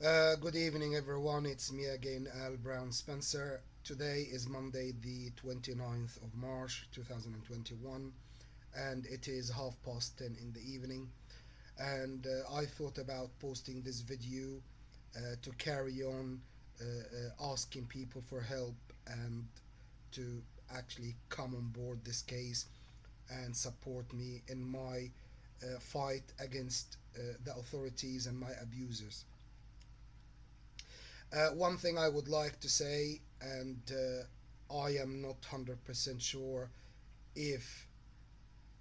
Good evening, everyone. It's me again, Al Brown Spencer. Today is Monday, the 29th of March 2021, and it is half past 10 in the evening. And I thought about posting this video to carry on asking people for help and to actually come on board this case and support me in my fight against the authorities and my abusers. One thing I would like to say, and I am not 100% sure if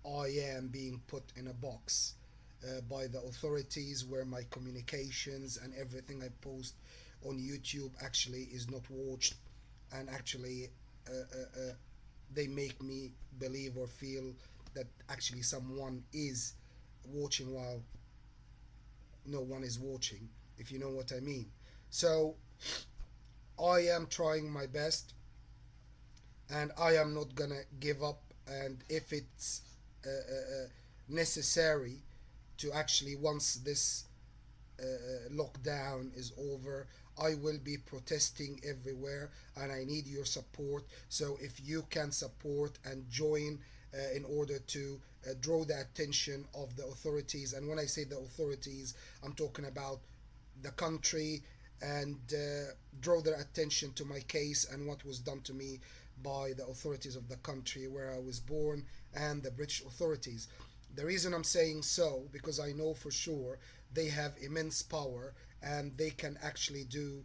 I am being put in a box by the authorities where my communications and everything I post on YouTube actually is not watched, and actually uh, uh, uh, they make me believe or feel that actually someone is watching while no one is watching, if you know what I mean. So I am trying my best and I am not gonna give up. And if it's necessary to actually, once this lockdown is over, I will be protesting everywhere and I need your support. So if you can support and join in order to draw the attention of the authorities, and when I say the authorities, I'm talking about the country, and draw their attention to my case and what was done to me by the authorities of the country where I was born and the British authorities. The reason I'm saying so, because I know for sure they have immense power and they can actually do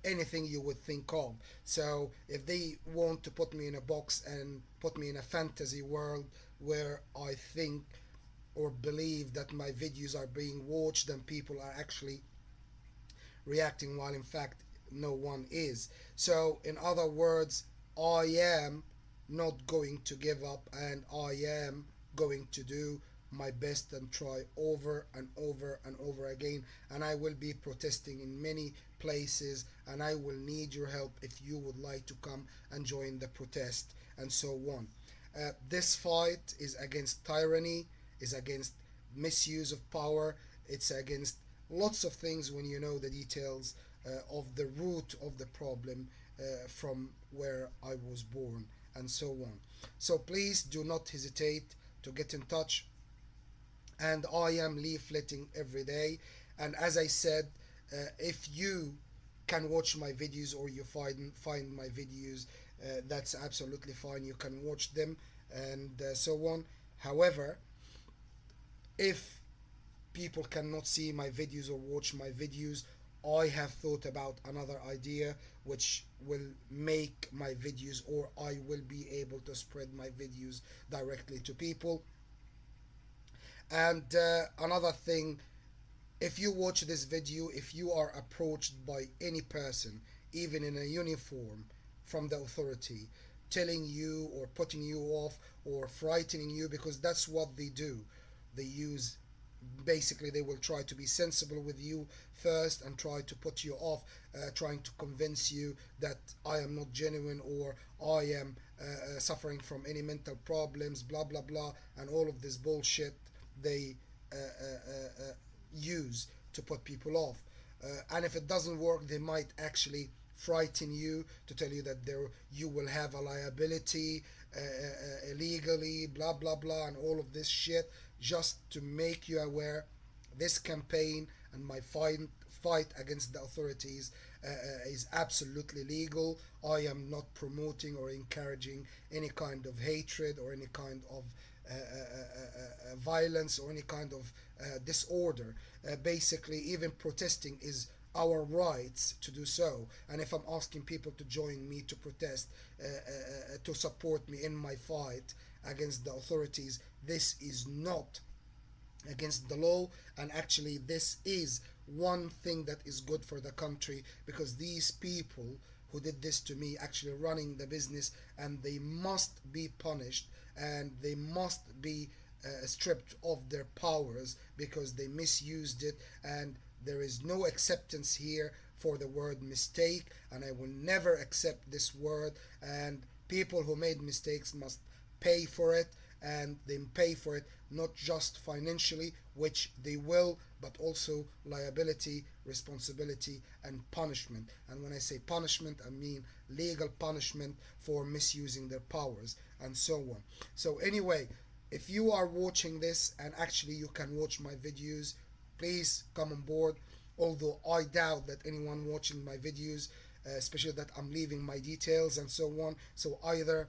anything you would think of. So if they want to put me in a box and put me in a fantasy world where I think or believe that my videos are being watched and people are actually reacting, while in fact no one is. So, in other words, I am not going to give up and I am going to do my best and try over and over and over again. And I will be protesting in many places, and I will need your help if you would like to come and join the protest and so on. This fight is against tyranny, is against misuse of power, it's against lots of things when you know the details of the root of the problem from where I was born and so on. So please do not hesitate to get in touch, and I am leafleting every day. And as I said, if you can watch my videos or you find my videos, that's absolutely fine. You can watch them and so on. However, if people cannot see my videos or watch my videos, I have thought about another idea which will make my videos, or I will be able to spread my videos directly to people. And another thing, if you watch this video, if you are approached by any person, even in a uniform, from the authority, telling you or putting you off or frightening you, because that's what they do, they use, basically they will try to be sensible with you first and try to put you off, trying to convince you that I am not genuine or I am suffering from any mental problems, blah blah blah, and all of this bullshit they use to put people off. And if it doesn't work, they might actually frighten you to tell you that there you will have a liability illegally, blah blah blah, and all of this shit, just to make you aware. This campaign and my fight against the authorities is absolutely legal. I am not promoting or encouraging any kind of hatred or any kind of violence or any kind of disorder. Basically, even protesting is our rights to do so. And if I'm asking people to join me to protest, to support me in my fight against the authorities, this is not against the law, and actually this is one thing that is good for the country, because these people who did this to me actually running the business, and they must be punished and they must be stripped of their powers because they misused it. And there is no acceptance here for the word mistake, and I will never accept this word. And people who made mistakes must pay for it, and they pay for it, not just financially, which they will, but also liability, responsibility, and punishment. And when I say punishment, I mean legal punishment for misusing their powers and so on. So anyway, if you are watching this, and actually you can watch my videos, please come on board. Although I doubt that anyone watching my videos, especially that I'm leaving my details and so on, so either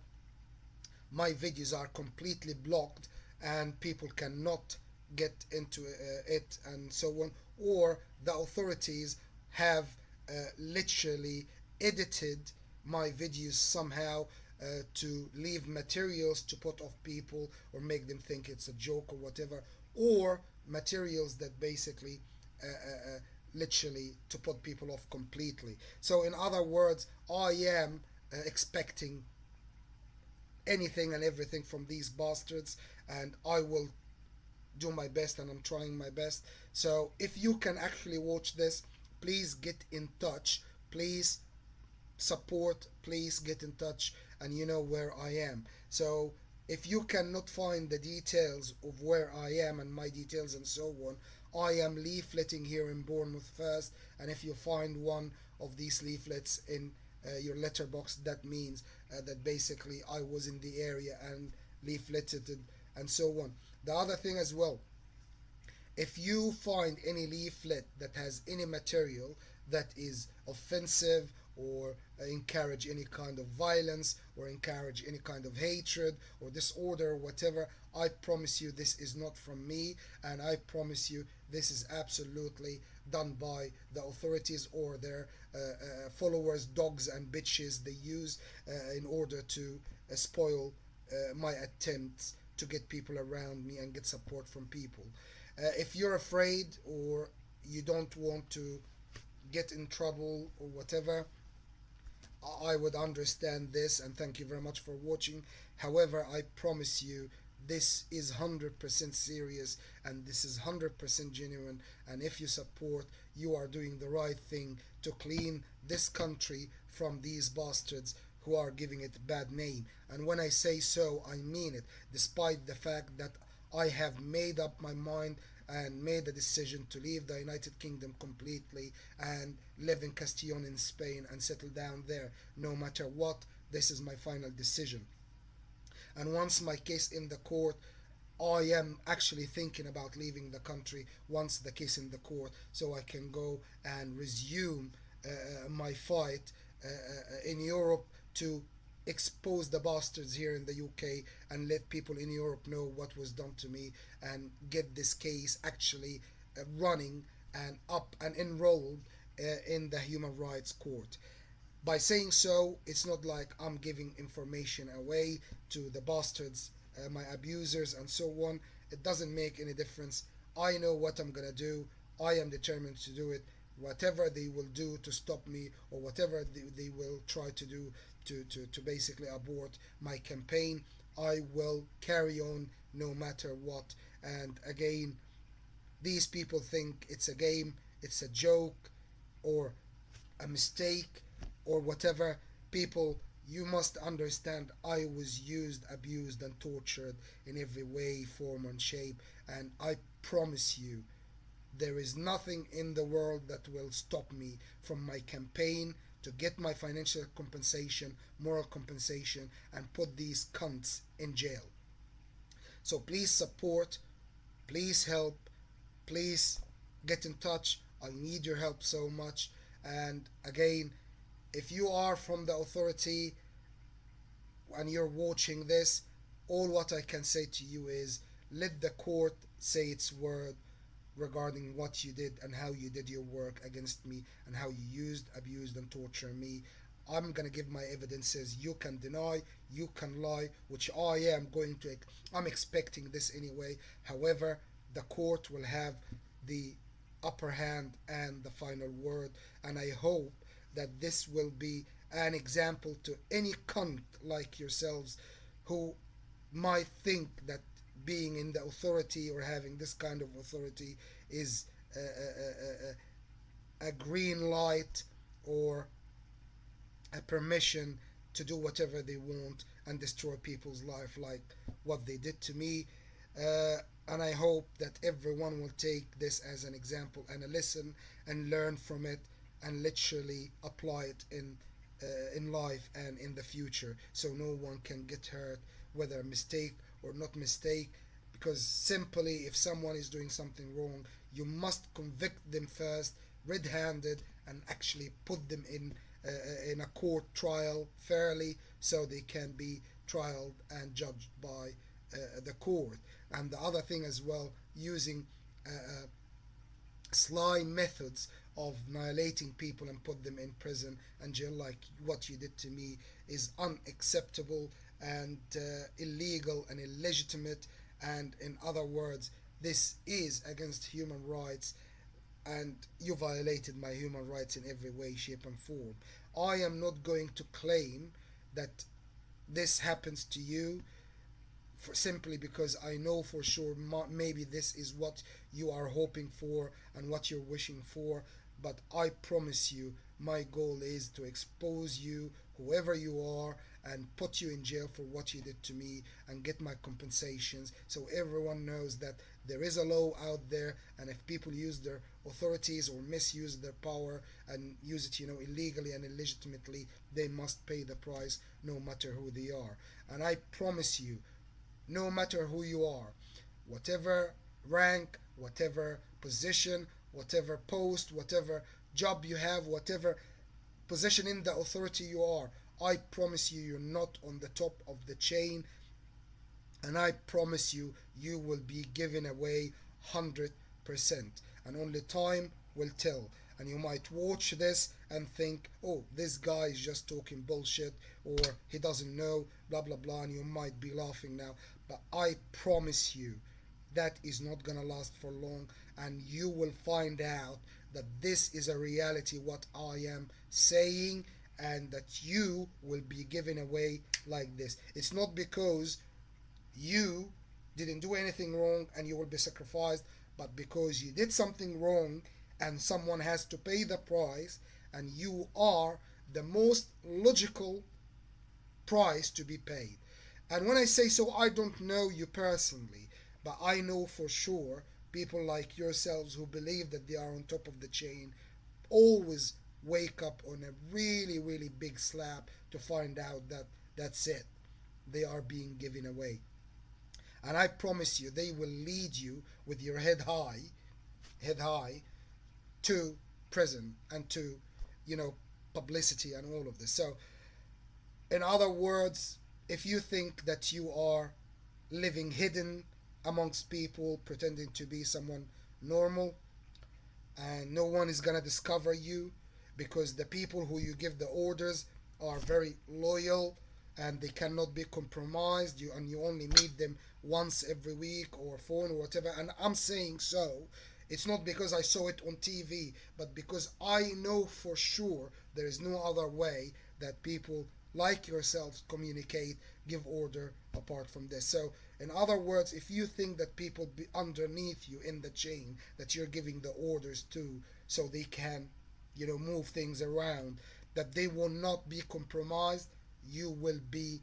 my videos are completely blocked and people cannot get into it and so on, or the authorities have literally edited my videos somehow to leave materials to put off people or make them think it's a joke or whatever, or materials that basically literally to put people off completely. So in other words, I am expecting anything and everything from these bastards, and I will do my best, and I'm trying my best. So if you can actually watch this, please get in touch. Please support, please get in touch, and you know where I am. So if you cannot find the details of where I am and my details and so on, I am leafleting here in Bournemouth first, and if you find one of these leaflets in your letterbox, that means that basically I was in the area and leafleted it and so on. The other thing as well, if you find any leaflet that has any material that is offensive or encourage any kind of violence or encourage any kind of hatred or disorder or whatever, I promise you this is not from me, and I promise you this is absolutely done by the authorities or their followers, dogs and bitches they use in order to spoil my attempts to get people around me and get support from people. If you're afraid or you don't want to get in trouble or whatever, I would understand this, and thank you very much for watching. However, I promise you this is 100% serious and this is 100% genuine, and if you support, you are doing the right thing to clean this country from these bastards who are giving it a bad name. And when I say so, I mean it, despite the fact that I have made up my mind and made a decision to leave the United Kingdom completely and live in Castillon in Spain and settle down there. No matter what, this is my final decision. And once my case in the court, I am actually thinking about leaving the country once the case in the court, so I can go and resume my fight in Europe to expose the bastards here in the UK and let people in Europe know what was done to me and get this case actually running and up and enrolled in the Human Rights Court. By saying so, it's not like I'm giving information away to the bastards, my abusers, and so on. It doesn't make any difference. I know what I'm gonna do. I am determined to do it. Whatever they will do to stop me, or whatever they will try to do to basically abort my campaign, I will carry on no matter what. And again, these people think it's a game, it's a joke, or a mistake or whatever. People, you must understand I was used, abused, and tortured in every way, form, and shape, and I promise you there is nothing in the world that will stop me from my campaign to get my financial compensation, moral compensation, and put these cunts in jail. So please support, please help, please get in touch. I need your help so much. And again, if you are from the authority and you're watching this, all what I can say to you is let the court say its word regarding what you did and how you did your work against me and how you used, abused, and tortured me. I'm gonna give my evidences. You can deny, you can lie, which I am going to. I'm expecting this anyway. However, the court will have the upper hand and the final word, and I hope that this will be an example to any cunt like yourselves who might think that being in the authority or having this kind of authority is a green light or a permission to do whatever they want and destroy people's life like what they did to me. uh, and I hope that everyone will take this as an example and a lesson and learn from it and literally apply it in life and in the future, so no one can get hurt, whether mistake or not mistake. Because simply, if someone is doing something wrong, you must convict them first, red-handed, and actually put them in a court trial fairly, so they can be trialed and judged by the court. And the other thing as well, using uh, uh, sly methods of annihilating people and put them in prison and jail like what you did to me is unacceptable and illegal and illegitimate. And in other words, this is against human rights, and you violated my human rights in every way, shape, and form. I am not going to claim that this happens to you for simply because I know for sure maybe this is what you are hoping for and what you're wishing for. But I promise you, my goal is to expose you, whoever you are, and put you in jail for what you did to me and get my compensations, so everyone knows that there is a law out there, and if people use their authorities or misuse their power and use it, illegally and illegitimately, they must pay the price no matter who they are. And I promise you, no matter who you are, whatever rank, whatever position, whatever post, whatever job you have, whatever position in the authority you are, I promise you, you're not on the top of the chain, and I promise you, you will be given away 100%. And only time will tell. And you might watch this and think, oh, this guy is just talking bullshit, or he doesn't know, blah blah blah, and you might be laughing now. But I promise you, that is not gonna last for long, and you will find out that this is a reality, what I am saying, and that you will be given away like this. It's not because you didn't do anything wrong and you will be sacrificed, but because you did something wrong and someone has to pay the price, and you are the most logical price to be paid. And when I say so, I don't know you personally, but I know for sure people like yourselves who believe that they are on top of the chain always wake up on a really, really big slap to find out that that's it. They are being given away. And I promise you, they will lead you with your head high, to prison and to, you know, publicity and all of this. So, in other words, if you think that you are living hidden amongst people, pretending to be someone normal, and no one is gonna discover you, because the people who you give the orders are very loyal and they cannot be compromised, and you only meet them once every week or phone or whatever. And I'm saying so, it's not because I saw it on TV, but because I know for sure there is no other way that people like yourselves communicate, give order apart from this. So in other words, if you think that people be underneath you in the chain that you're giving the orders to, so they can, move things around, that they will not be compromised, you will be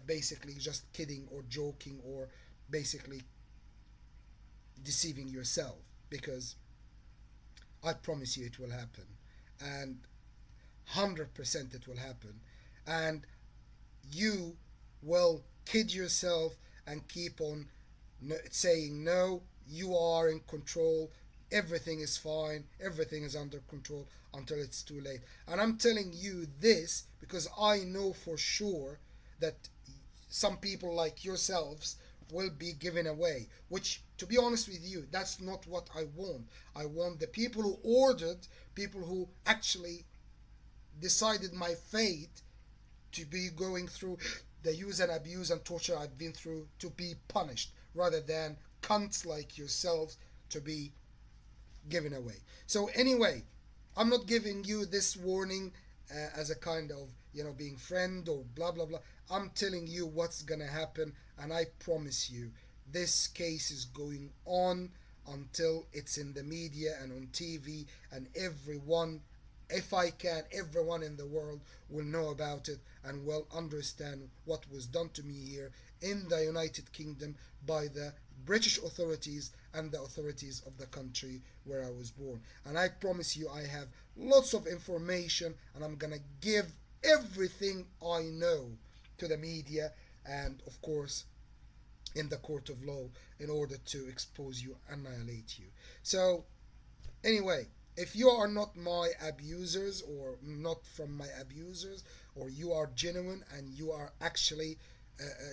basically just kidding or joking, or basically deceiving yourself, because I promise you it will happen, and 100% it will happen. And you will kid yourself and keep on saying, no, you are in control, everything is fine, everything is under control, until it's too late. And I'm telling you this because I know for sure that some people like yourselves will be given away, which, to be honest with you, that's not what I want. I want the people who ordered, people who actually decided my fate to be going through the use and abuse and torture I've been through, to be punished, rather than cunts like yourselves to be given away. So anyway, I'm not giving you this warning as a kind of, being friend or blah blah blah. I'm telling you what's gonna happen, and I promise you, this case is going on until it's in the media and on TV, and everyone If I can, everyone in the world will know about it and will understand what was done to me here in the United Kingdom by the British authorities and the authorities of the country where I was born. And I promise you, I have lots of information, and I'm gonna give everything I know to the media and, of course, in the court of law in order to expose you, annihilate you. So, anyway, if you are not my abusers or not from my abusers, or you are genuine and you are actually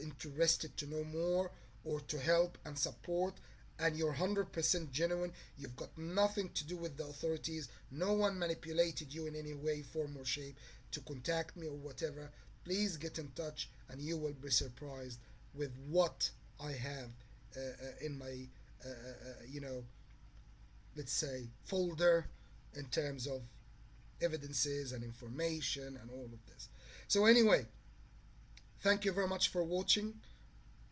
interested to know more or to help and support, and you're 100% genuine, you've got nothing to do with the authorities, no one manipulated you in any way, form, or shape to contact me or whatever, please get in touch and you will be surprised with what I have in my, you know, let's say, folder in terms of evidences and information and all of this. So, anyway, thank you very much for watching.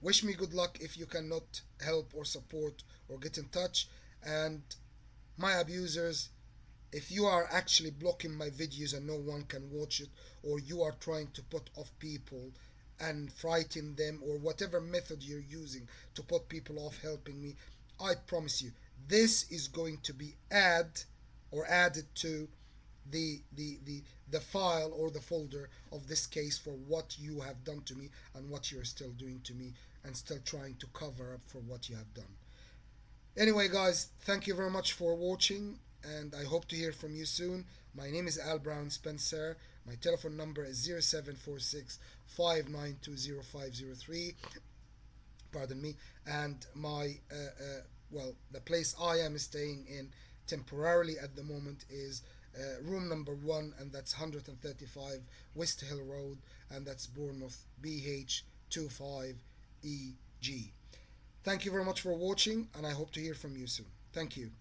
Wish me good luck if you cannot help or support or get in touch. And my abusers, if you are actually blocking my videos and no one can watch it, or you are trying to put off people and frighten them, or whatever method you're using to put people off helping me, I promise you, this is going to be added to the file or the folder of this case for what you have done to me and what you're still doing to me and still trying to cover up for what you have done. Anyway, guys, thank you very much for watching, and I hope to hear from you soon. My name is Al Brown Spencer. My telephone number is 0746 5920 pardon me, and my well, the place I am staying in temporarily at the moment is room number 1, and that's 135 West Hill Road, and that's Bournemouth, BH25EG. Thank you very much for watching, and I hope to hear from you soon. Thank you.